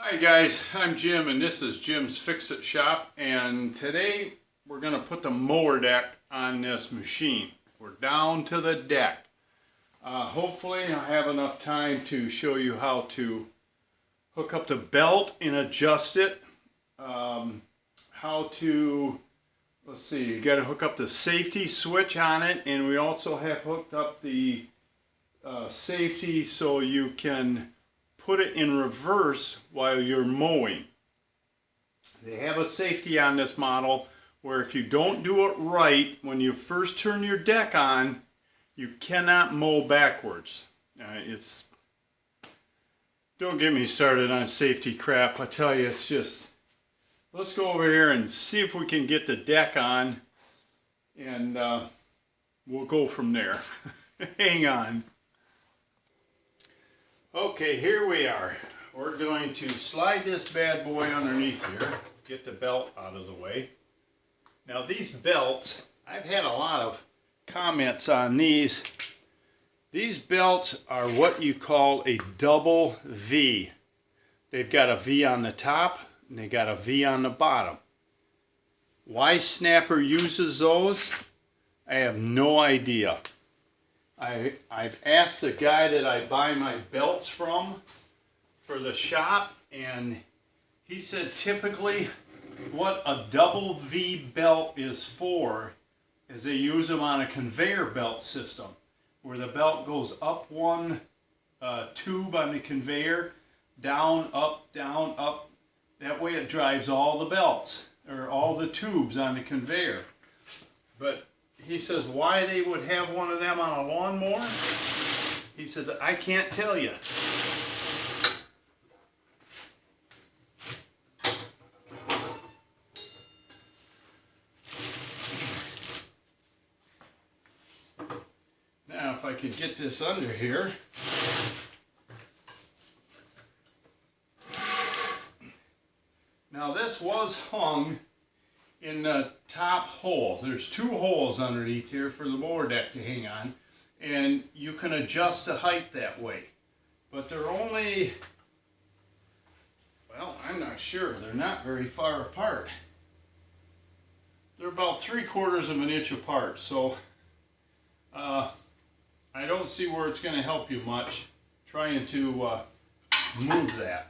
Hi guys, I'm Jim and this is Jim's Fix-It Shop, and today we're going to put the mower deck on this machine. We're down to the deck. Hopefully I have enough time to show you how to hook up the belt and adjust it. How to, let's see, you got to hook up the safety switch on it, and we also have hooked up the safety so you can put it in reverse while you're mowing. They have a safety on this model where if you don't do it right when you first turn your deck on, you cannot mow backwards. Don't get me started on safety crap. I tell you, it's just, let's go over here and see if we can get the deck on, and we'll go from there. Hang on. Okay, here we are. We're going to slide this bad boy underneath here, get the belt out of the way. Now these belts, I've had a lot of comments on these. These belts are what you call a double V. They've got a V on the top and they got a V on the bottom. Why Snapper uses those, I have no idea. I've asked the guy that I buy my belts from for the shop, and he said typically what a double V belt is for is they use them on a conveyor belt system where the belt goes up one tube on the conveyor, down, up, down, up. That way it drives all the belts or all the tubes on the conveyor. But he says why they would have one of them on a lawnmower, he said, I can't tell you. Now if I could get this under here. Now this was hung in the top hole. There's two holes underneath here for the mower deck to hang on, and you can adjust the height that way. But they're only, well, I'm not sure. They're not very far apart. They're about 3/4 of an inch apart, so I don't see where it's going to help you much trying to move that.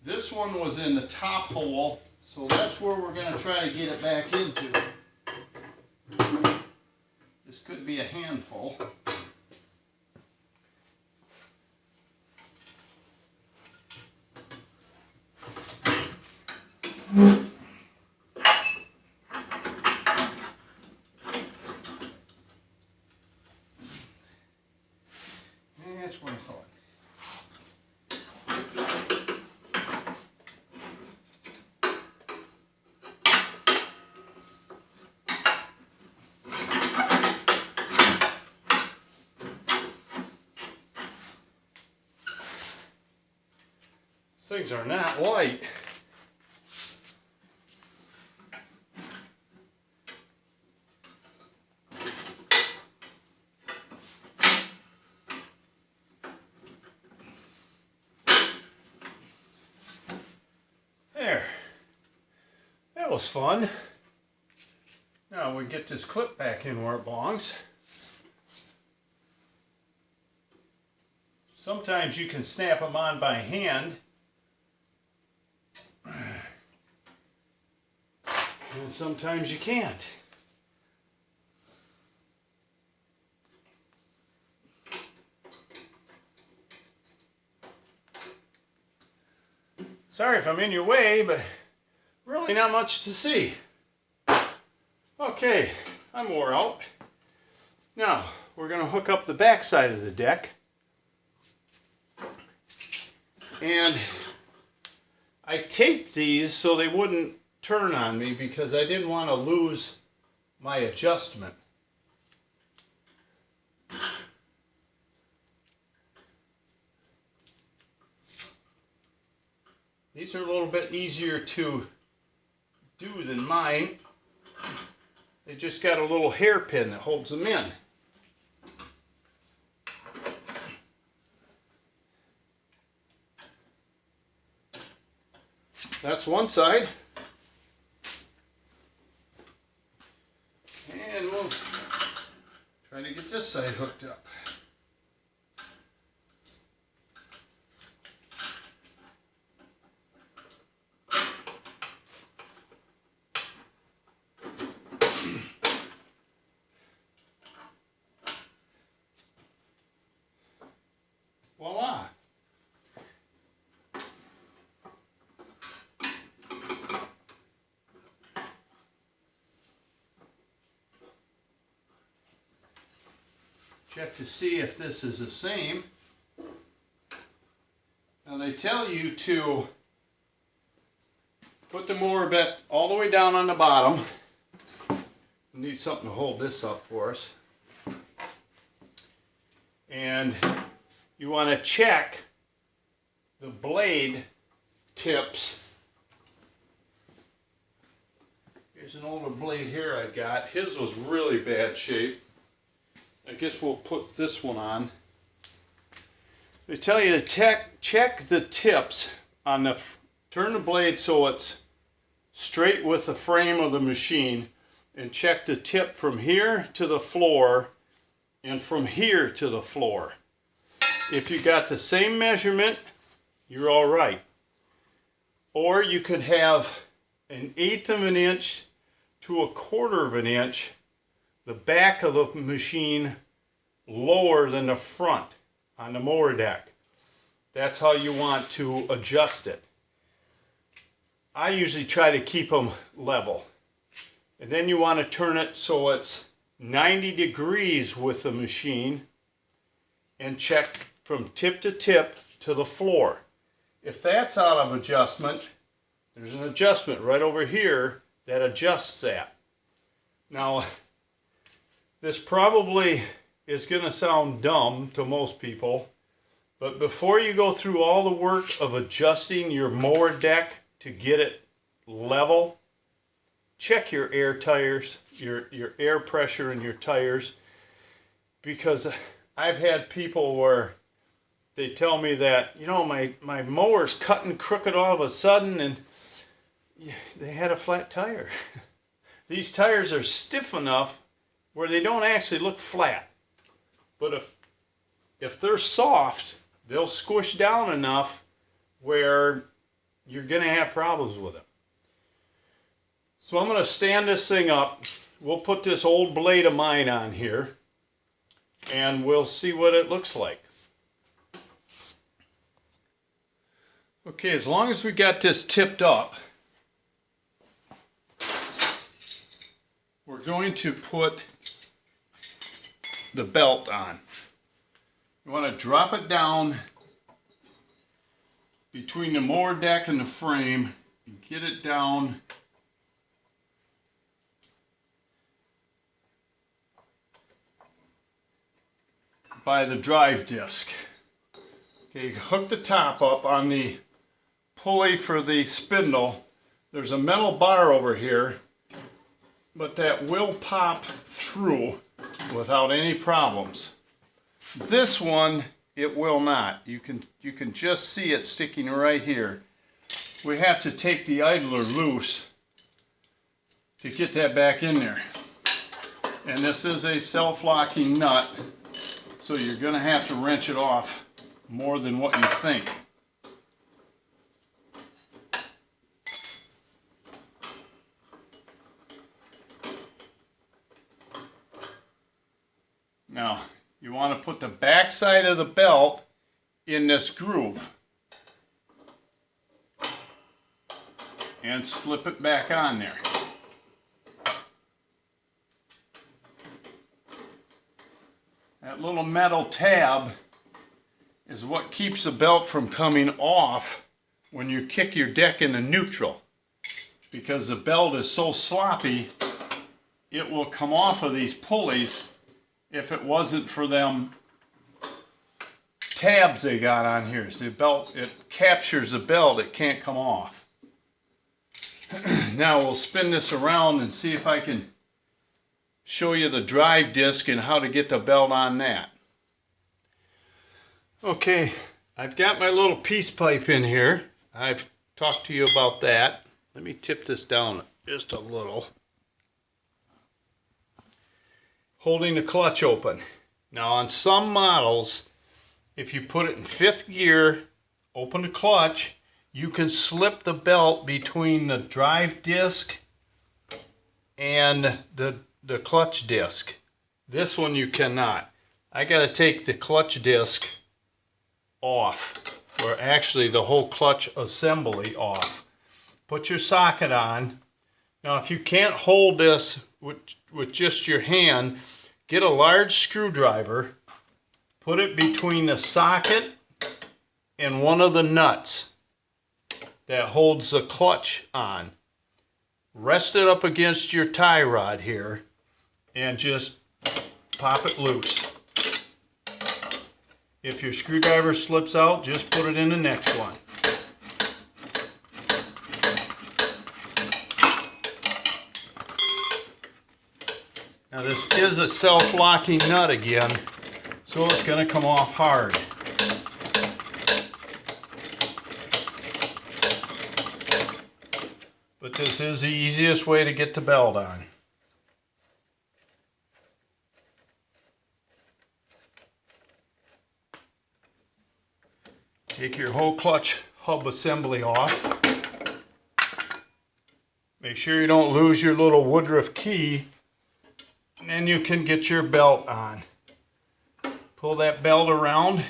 This one was in the top hole, so that's where we're going to try to get it back into. This could be a handful. That's what I thought. Things are not light. There. That was fun. Now we get this clip back in where it belongs. Sometimes you can snap them on by hand. And sometimes you can't. Sorry if I'm in your way, but really not much to see. Okay, I'm wore out. Now, we're going to hook up the back side of the deck. And I taped these so they wouldn't turn on me because I didn't want to lose my adjustment. These are a little bit easier to do than mine. They just got a little hairpin that holds them in. that's one side. And we'll try to get this side hooked up. Voila! Check to see if this is the same. Now they tell you to put the mower bit all the way down on the bottom. We need something to hold this up for us. And you want to check the blade tips. Here's an older blade here I got. His was really bad shape. I guess we'll put this one on. They tell you to check the tips on the, turn the blade so it's straight with the frame of the machine, and check the tip from here to the floor and from here to the floor. If you got the same measurement, you're all right. Or you could have 1/8 of an inch to 1/4 of an inch the back of the machine lower than the front on the mower deck. That's how you want to adjust it. I usually try to keep them level. And then you want to turn it so it's 90 degrees with the machine and check from tip to the floor. If that's out of adjustment, there's an adjustment right over here that adjusts that. Now, this probably is going to sound dumb to most people, but before you go through all the work of adjusting your mower deck to get it level, check your air tires, your air pressure in your tires, because I've had people where they tell me that, you know, my mower's cutting crooked all of a sudden, and they had a flat tire. These tires are stiff enough where they don't actually look flat. But if they're soft, they'll squish down enough where you're going to have problems with them. So I'm going to stand this thing up. We'll put this old blade of mine on here, and we'll see what it looks like. Okay, as long as we got this tipped up, we're going to put the belt on. You want to drop it down between the mower deck and the frame and get it down by the drive disc. Okay, hook the top up on the pulley for the spindle. There's a metal bar over here, but that will pop through without any problems. This one, it will not. You can just see it sticking right here. We have to take the idler loose to get that back in there. And this is a self-locking nut, so you're going to have to wrench it off more than what you think. Now, you want to put the back side of the belt in this groove and slip it back on there. That little metal tab is what keeps the belt from coming off when you kick your deck into neutral, because the belt is so sloppy it will come off of these pulleys. If it wasn't for them tabs they got on here, so the belt, it captures the belt, it can't come off. Now we'll spin this around and see if I can show you the drive disc and how to get the belt on that. Okay, I've got my little piece pipe in here. I've talk to you about that. Let me tip this down just a little. Holding the clutch open. Now on some models, if you put it in 5th gear, open the clutch, you can slip the belt between the drive disc and the clutch disc. This one you cannot. I got to take the clutch disc off, or actually the whole clutch assembly off. Put your socket on. Now if you can't hold this with just your hand, get a large screwdriver, put it between the socket and one of the nuts that holds the clutch on. Rest it up against your tie rod here and just pop it loose. If your screwdriver slips out, just put it in the next one. Now this is a self-locking nut again, so it's going to come off hard. But this is the easiest way to get the belt on. Take your whole clutch hub assembly off. Make sure you don't lose your little Woodruff key, and then you can get your belt on. Pull that belt around.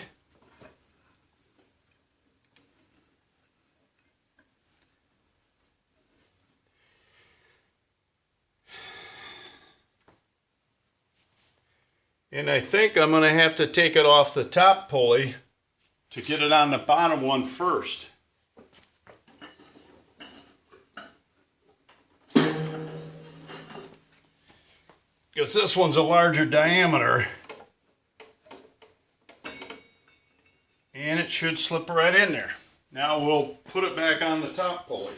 And I think I'm going to have to take it off the top pulley to get it on the bottom one first. Because this one's a larger diameter. And it should slip right in there. Now we'll put it back on the top pulley.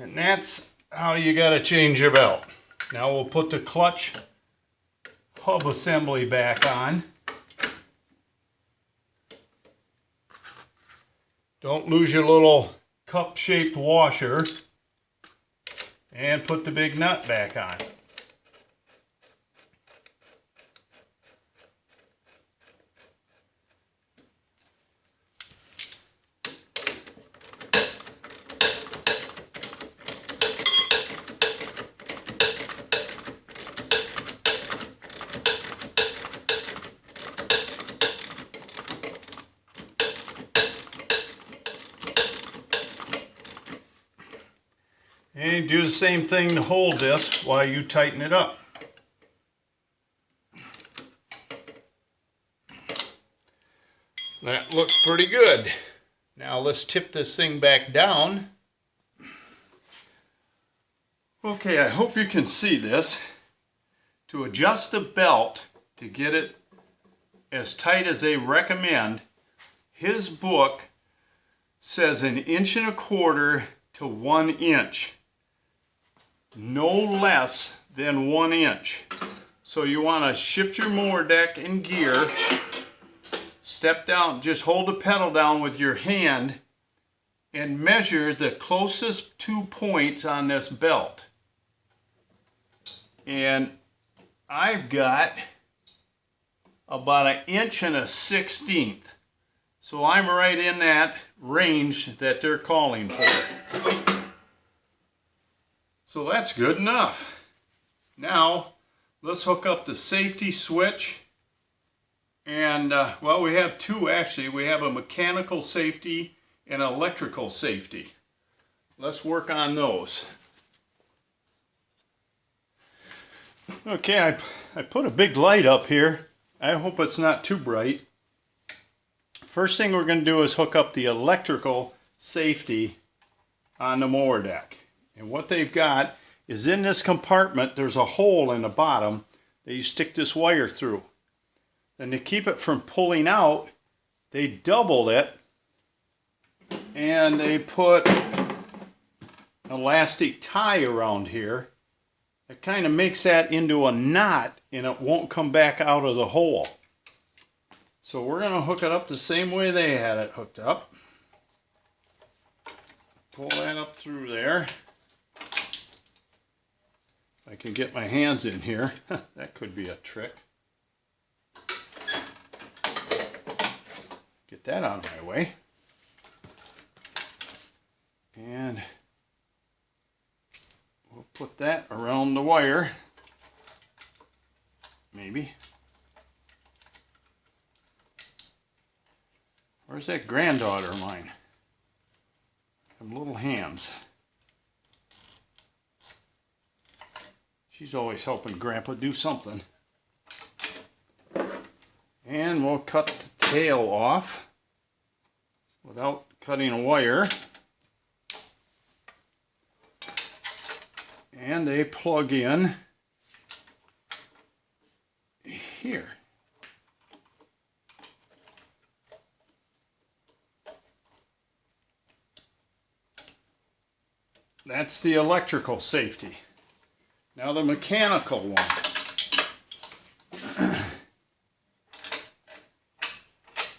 And that's how you got to change your belt. Now we'll put the clutch hub assembly back on. Don't lose your little cup-shaped washer. And put the big nut back on. And do the same thing to hold this while you tighten it up. That looks pretty good. Now let's tip this thing back down. Okay, I hope you can see this. To adjust the belt to get it as tight as they recommend, his book says 1.25 inches to 1 inch. No less than 1 inch. So you want to shift your mower deck in gear, step down, just hold the pedal down with your hand and measure the closest 2 points on this belt. And I've got about 1.16 inches. So I'm right in that range that they're calling for. So that's good enough. Now, let's hook up the safety switch. And, well, we have two actually. We have a mechanical safety and electrical safety. Let's work on those. Okay, I put a big light up here. I hope it's not too bright. First thing we're going to do is hook up the electrical safety on the mower deck. And what they've got is in this compartment, there's a hole in the bottom that you stick this wire through. And to keep it from pulling out, they doubled it and they put an elastic tie around here it kind of makes that into a knot and it won't come back out of the hole. So we're going to hook it up the same way they had it hooked up. Pull that up through there. I can get my hands in here. That could be a trick. Get that out of my way. And we'll put that around the wire. Maybe. Where's that granddaughter of mine? Them little hands. She's always helping Grandpa do something. And we'll cut the tail off without cutting a wire. And they plug in here. That's the electrical safety. Now the mechanical one.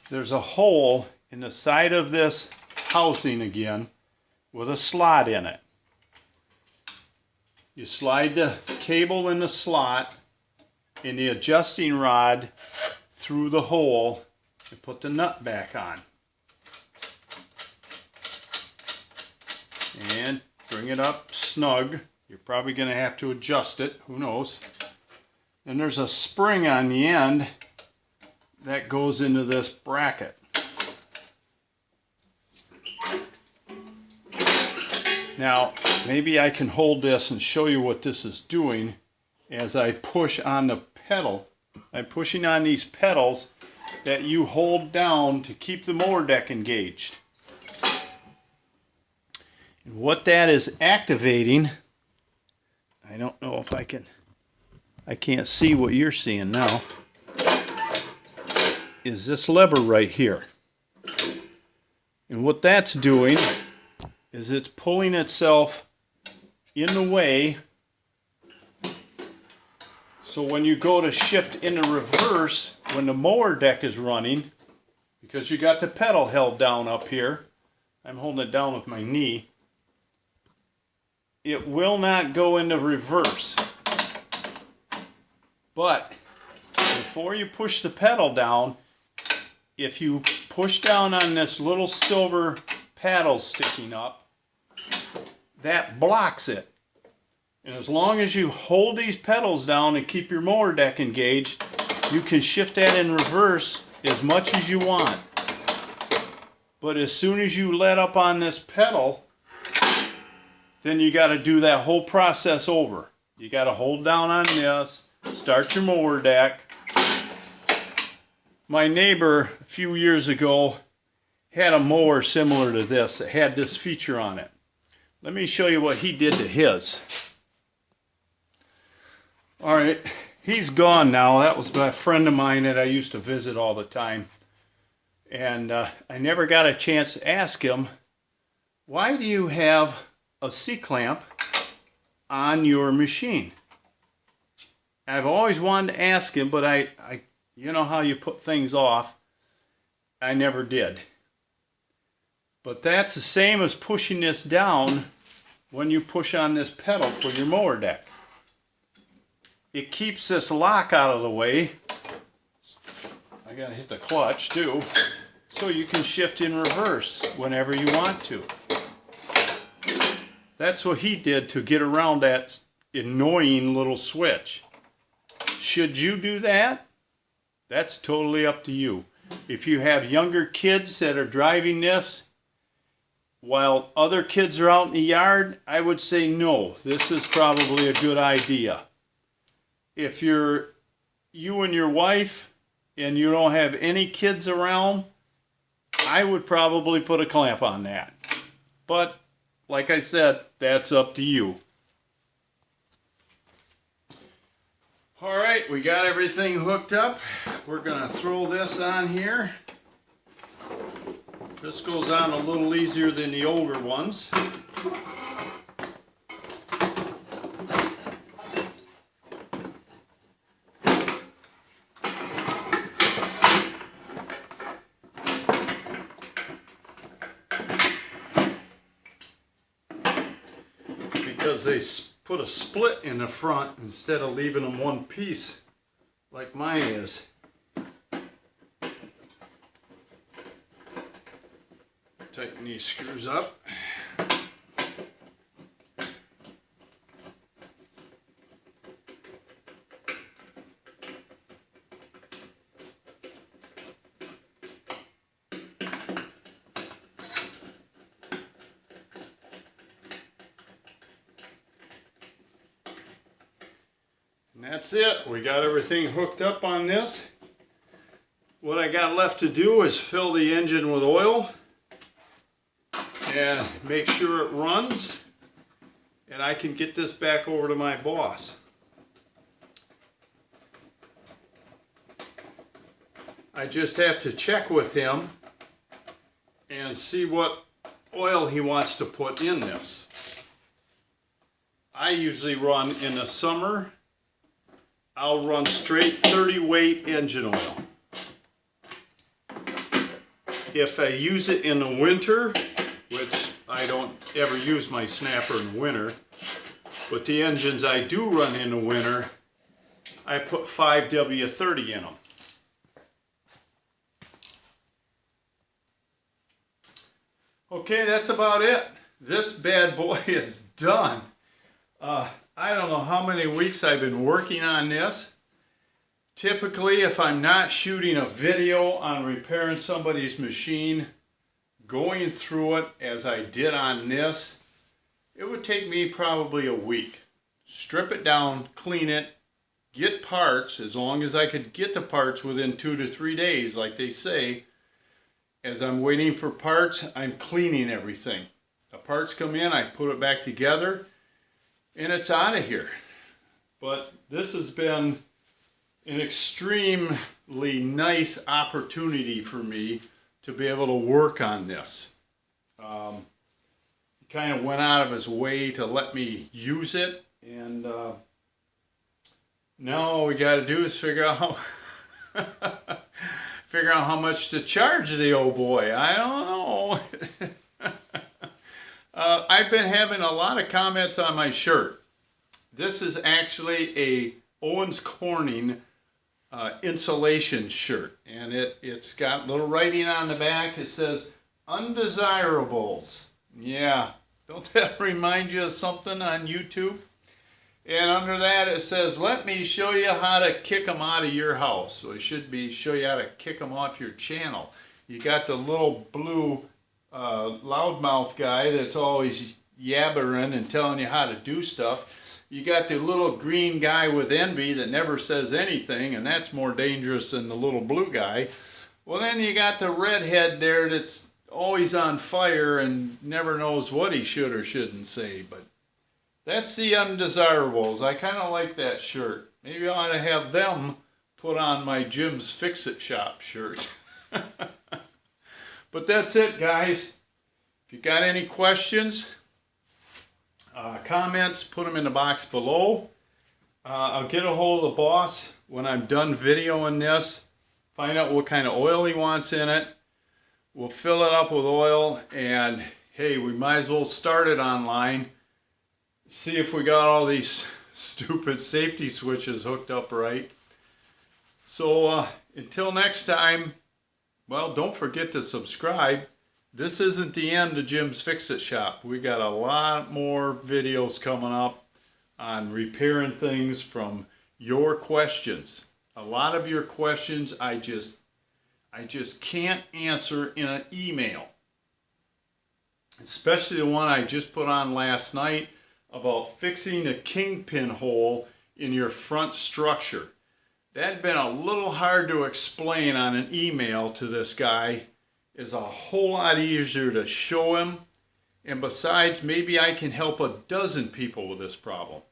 There's a hole in the side of this housing again with a slot in it. You slide the cable in the slot and the adjusting rod through the hole and put the nut back on. And bring it up snug. You're probably going to have to adjust it. Who knows? And there's a spring on the end that goes into this bracket. Now, maybe I can hold this and show you what this is doing as I push on the pedal. I'm pushing on these pedals that you hold down to keep the mower deck engaged. And what that is activating, I don't know if I can't see what you're seeing now, is this lever right here. And what that's doing is it's pulling itself in the way, so when you go to shift into reverse, when the mower deck is running, because you got the pedal held down up here, I'm holding it down with my knee, it will not go into reverse. But before you push the pedal down, if you push down on this little silver paddle sticking up, that blocks it. And as long as you hold these pedals down and keep your mower deck engaged, you can shift that in reverse as much as you want. But as soon as you let up on this pedal, then you got to do that whole process over. You got to hold down on this, start your mower deck. My neighbor a few years ago had a mower similar to this that had this feature on it. Let me show you what he did to his. Alright, he's gone now. That was a friend of mine that I used to visit all the time. And I never got a chance to ask him, why do you have a C-clamp on your machine? I've always wanted to ask him, but I you know how you put things off. I never did. But that's the same as pushing this down when you push on this pedal for your mower deck. It keeps this lock out of the way. I gotta hit the clutch too, so you can shift in reverse whenever you want to. That's what he did to get around that annoying little switch. Should you do that? That's totally up to you. If you have younger kids that are driving this while other kids are out in the yard, I would say no. This is probably a good idea. If you're you and your wife and you don't have any kids around, I would probably put a clamp on that. But like I said, that's up to you. Alright, we got everything hooked up. We're going to throw this on here. This goes on a little easier than the older ones. because they put a split in the front instead of leaving them one piece like mine is. Tighten these screws up. And that's it. We got everything hooked up on this. What I got left to do is fill the engine with oil and make sure it runs, and I can get this back over to my boss. I just have to check with him and see what oil he wants to put in this. I usually run in the summer, I'll run straight 30 weight engine oil. If I use it in the winter, which I don't ever use my snapper in the winter, but the engines I do run in the winter, I put 5W30 in them. Okay, that's about it. This bad boy is done. I don't know how many weeks I've been working on this. Typically, if I'm not shooting a video on repairing somebody's machine, going through it as I did on this, it would take me probably a week. Strip it down, clean it, get parts, as long as I could get the parts within 2 to 3 days, like they say. As I'm waiting for parts, I'm cleaning everything. The parts come in, I put it back together, and it's out of here. But this has been an extremely nice opportunity for me to be able to work on this. He kind of went out of his way to let me use it, and now all we got to do is figure out how much to charge the old boy. I don't know. I've been having a lot of comments on my shirt. This is actually a Owens Corning insulation shirt, and it's got little writing on the back. It says undesirables. Yeah, don't that remind you of something on YouTube? And under that it says, let me show you how to kick them out of your house. So it should be show you how to kick them off your channel. You got the little blue loudmouth guy that's always yabbering and telling you how to do stuff. You got the little green guy with envy that never says anything, and that's more dangerous than the little blue guy. Well, then you got the redhead there that's always on fire and never knows what he should or shouldn't say. But that's the undesirables. I kind of like that shirt. Maybe I ought to have them put on my Jim's Fix-It Shop shirt. But that's it, guys. If you got any questions, comments, put them in the box below. I'll get a hold of the boss when I'm done videoing this. Find out what kind of oil he wants in it. We'll fill it up with oil, and hey, we might as well start it online. See if we got all these stupid safety switches hooked up right. So until next time, well, don't forget to subscribe. This isn't the end of Jim's Fix-It Shop. We got a lot more videos coming up on repairing things from your questions. A lot of your questions I just can't answer in an email. Especially the one I just put on last night about fixing a kingpin hole in your front structure. That'd been a little hard to explain on an email to this guy. It's a whole lot easier to show him, and besides, maybe I can help a dozen people with this problem.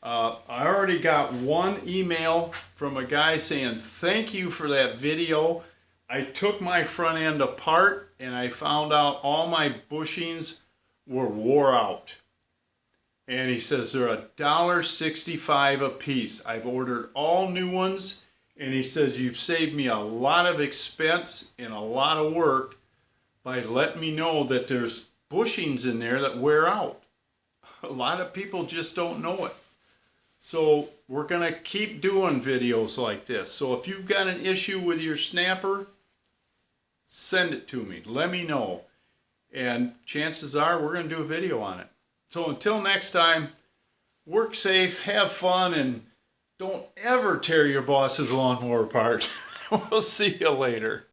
I already got one email from a guy saying thank you for that video. I took my front end apart and I found out all my bushings were wore out. And he says they're $1.65 a piece. I've ordered all new ones, and he says you've saved me a lot of expense and a lot of work by letting me know that there's bushings in there that wear out. A lot of people just don't know it. So we're going to keep doing videos like this. So if you've got an issue with your snapper, send it to me. Let me know. And chances are we're going to do a video on it. So until next time, work safe, have fun, and don't ever tear your boss's lawnmower apart. We'll see you later.